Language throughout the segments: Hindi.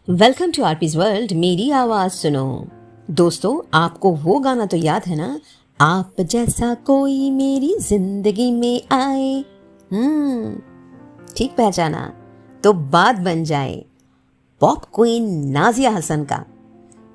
Welcome to आरपीज world. मेरी आवाज सुनो। दोस्तों, आपको वो गाना तो याद है ना, आप जैसा कोई मेरी जिंदगी में आए। ठीक पहचाना, तो बात बन जाए पॉप क्वीन नाजिया हसन का,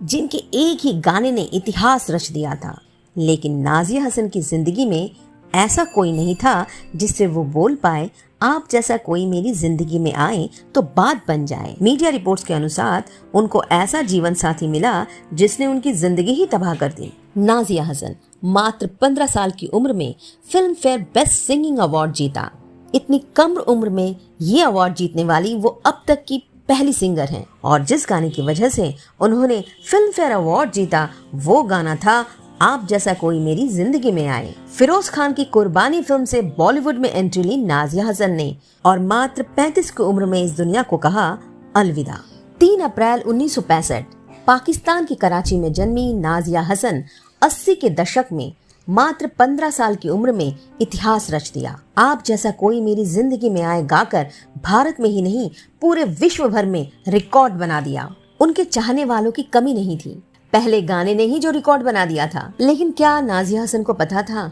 जिनके एक ही गाने ने इतिहास रच दिया था। लेकिन नाजिया हसन की जिंदगी में ऐसा कोई नहीं था जिससे वो बोल पाए, आप जैसा कोई मेरी जिंदगी में आए तो बात बन जाए। मीडिया रिपोर्ट्स के अनुसार उनको ऐसा जीवन साथी मिला जिसने उनकी जिंदगी ही तबाह कर दी। नाजिया हसन मात्र 15 साल की उम्र में film fair best singing award जीता। इतनी कम उम्र में ये अवार्ड जीतने वाली वो अब तक की पहली सिंगर हैं। और जिस गाने की वजह से उन्होंने फिल्म फेयर अवार्ड जीता, वो गाना था आप जैसा कोई मेरी जिंदगी में आए। फिरोज खान की कुर्बानी फिल्म से बॉलीवुड में एंट्री ली नाजिया हसन ने और मात्र 35 की उम्र में इस दुनिया को कहा अलविदा। 3 अप्रैल 1965 पाकिस्तान की कराची में जन्मी नाजिया हसन 80 के दशक में मात्र 15 साल की उम्र में इतिहास रच दिया। आप जैसा कोई मेरी जिंदगी में आए गाकर भारत में ही नहीं, पूरे विश्व भर में रिकॉर्ड बना दिया। उनके चाहने वालों की कमी नहीं थी। पहले गाने ने ही जो रिकॉर्ड बना दिया था। लेकिन क्या नाजिया हसन को पता था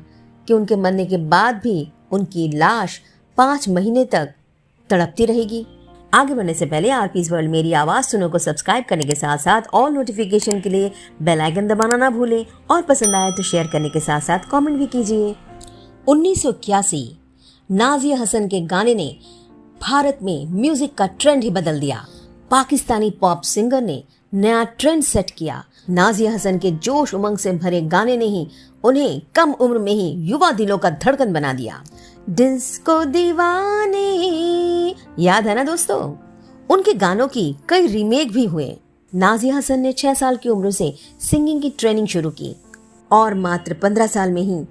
कि उनके मरने के बाद भी उनकी लाश 5 महीने तक तड़पती रहेगी? आगे बढ़ने से पहले आरपीज वर्ल्ड मेरी आवाज सुनो को सब्सक्राइब करने के साथ साथ ऑल नोटिफिकेशन के लिए बेल आइकन दबाना ना भूलें और पसंद आए तो शेयर करने के साथ साथ कमेंट भी कीजिए। 1981 नाजिया हसन के गाने ने भारत में म्यूजिक का ट्रेंड ही बदल दिया। पाकिस्तानी पॉप सिंगर ने नया ट्रेंड सेट किया। नाजिया हसन के जोश उमंग से भरे गाने ने ही उन्हें कम उम्र में ही युवा दिलों का धड़कन बना दिया। डिस्को दीवाने, याद है ना दोस्तों? उनके गानों की कई रीमेक भी हुए। नाजिया हसन ने 6 साल की उम्र से सिंगिंग की ट्रेनिंग शुरू की और मात्र 15 साल में ही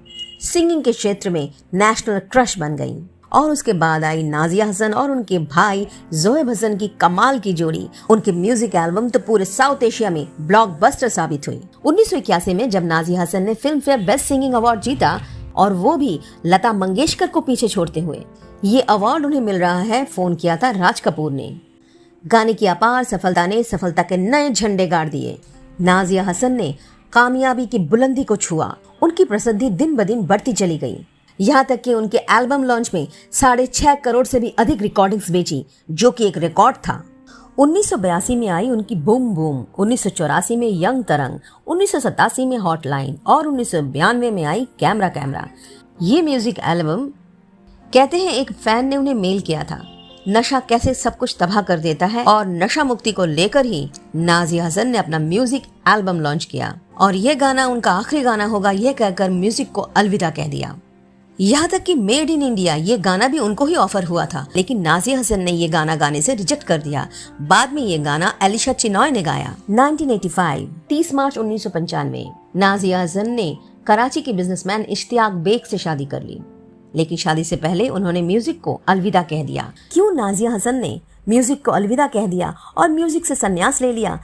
सिंगिंग के क्षेत्र में नेशनल क्रश बन गई। और उसके बाद आई नाजिया हसन और उनके भाई जोएब हसन की कमाल की जोड़ी। उनके म्यूजिक एल्बम तो पूरे साउथ एशिया में ब्लॉकबस्टर साबित हुई। 1981 में जब नाजिया हसन ने film fair best singing award जीता, और वो भी लता मंगेशकर को पीछे छोड़ते हुए, ये अवार्ड उन्हें मिल रहा है फोन किया था राज कपूर ने। गाने की अपार सफलता ने सफलता के नए झंडे गाड़ दिए। नाजिया हसन ने कामयाबी की बुलंदी को छुआ। उनकी प्रसिद्धि दिन ब दिन बढ़ती चली गई, यहाँ तक कि उनके एल्बम लॉन्च में 6.5 करोड़ से भी अधिक रिकॉर्डिंग्स बेची, जो कि एक रिकॉर्ड था। 1982 में आई उनकी बूम बूम, 1984 में यंग तरंग, 1987 में हॉटलाइन और 1992 में आई कैमरा कैमरा। ये म्यूजिक एल्बम, कहते हैं एक फैन ने उन्हें मेल किया था, नशा कैसे सब कुछ तबाह कर देता है, और नशा मुक्ति को लेकर ही नाजिया हसन ने अपना म्यूजिक एल्बम लॉन्च किया और यह गाना उनका आखिरी गाना होगा, यह कहकर म्यूजिक को अलविदा कह दिया। यहाँ तक कि मेड इन इंडिया ये गाना भी उनको ही ऑफर हुआ था, लेकिन नाजिया हसन ने ये गाना गाने से रिजेक्ट कर दिया। बाद में ये गाना एलिशा चिनॉय ने गाया। 1985 30 मार्च 1995 नाजिया हसन ने कराची के बिजनेसमैन इश्तियाक बेग से शादी कर ली, लेकिन शादी से पहले उन्होंने म्यूजिक को अलविदा कह दिया। क्यों नाजिया हसन ने म्यूजिक को अलविदा कह दिया और म्यूजिक से संन्यास ले लिया,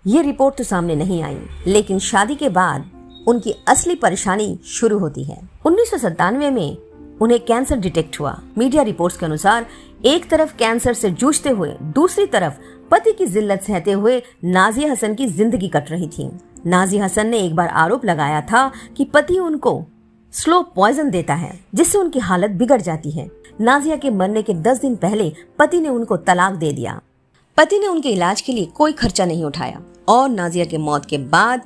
ये रिपोर्ट तो सामने नहीं आई। लेकिन शादी के बाद उनकी असली परेशानी शुरू होती है। 1997 में उन्हें कैंसर डिटेक्ट हुआ। मीडिया रिपोर्ट्स के अनुसार एक तरफ कैंसर से जूझते हुए, दूसरी तरफ पति की जिल्लत सहते हुए नाजिया हसन की जिंदगी कट रही थी। नाजिया हसन ने एक बार आरोप लगाया था कि पति उनको स्लो पॉइजन देता है, जिससे उनकी हालत बिगड़ जाती है। नाजिया के मरने के 10 दिन पहले पति ने उनको तलाक दे दिया। पति ने उनके इलाज के लिए कोई खर्चा नहीं उठाया और नाजिया के मौत के बाद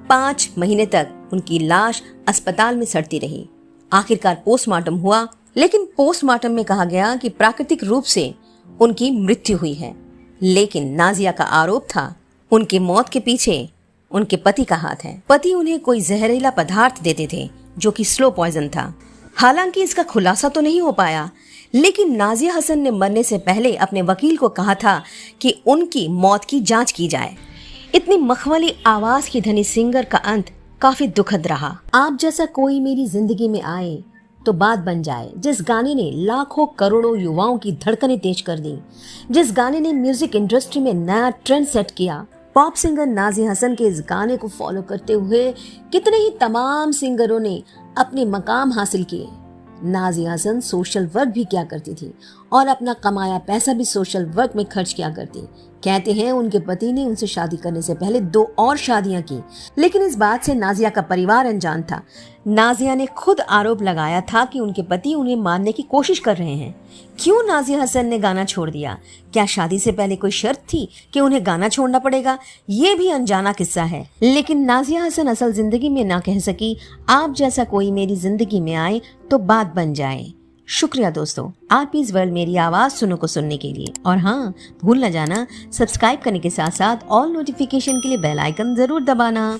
5 महीने तक उनकी लाश अस्पताल में सड़ती रही। आखिरकार पोस्टमार्टम हुआ, लेकिन पोस्टमार्टम में कहा गया कि प्राकृतिक रूप से उनकी मृत्यु हुई है। लेकिन नाजिया का आरोप था उनकी मौत के पीछे उनके पति का हाथ है। पति उन्हें कोई जहरीला पदार्थ देते थे जो कि स्लो पॉइजन था। हालांकि इसका खुलासा तो नहीं हो पाया, लेकिन नाजिया हसन ने मरने से पहले अपने वकील को कहा था कि उनकी मौत की जांच की जाए। इतनी मखमली आवाज की धनी सिंगर का अंत काफी दुखद रहा। आप जैसा कोई मेरी जिंदगी में आए तो बात बन जाए, जिस गाने ने लाखों करोड़ों युवाओं की धड़कनें तेज कर दी, जिस गाने ने म्यूजिक इंडस्ट्री में नया ट्रेंड सेट किया। पॉप सिंगर नाजिया हसन के इस गाने को फॉलो करते हुए कितने ही तमाम सिंगरों ने अपने मकाम हासिल किए। नाजिया हसन सोशल वर्क भी किया करती थी और अपना कमाया पैसा भी सोशल वर्क में खर्च किया करती। कहते हैं उनके पति ने उनसे शादी करने से पहले 2 और शादियां की, लेकिन इस बात से नाजिया का परिवार अनजान था। नाजिया ने खुद आरोप लगाया था कि उनके पति उन्हें मारने की कोशिश कर रहे हैं। क्यों नाजिया हसन ने गाना छोड़ दिया? क्या शादी से पहले कोई शर्त थी कि उन्हें गाना छोड़ना पड़ेगा? ये भी अनजाना किस्सा है। लेकिन नाजिया हसन असल जिंदगी में ना कह सकी, आप जैसा कोई मेरी जिंदगी में आए तो बात बन जाए। शुक्रिया दोस्तों, आरपीज वर्ल्ड मेरी आवाज सुनने के लिए। और हाँ, भूल न जाना सब्सक्राइब करने के साथ साथ ऑल नोटिफिकेशन के लिए बेल आइकन जरूर दबाना।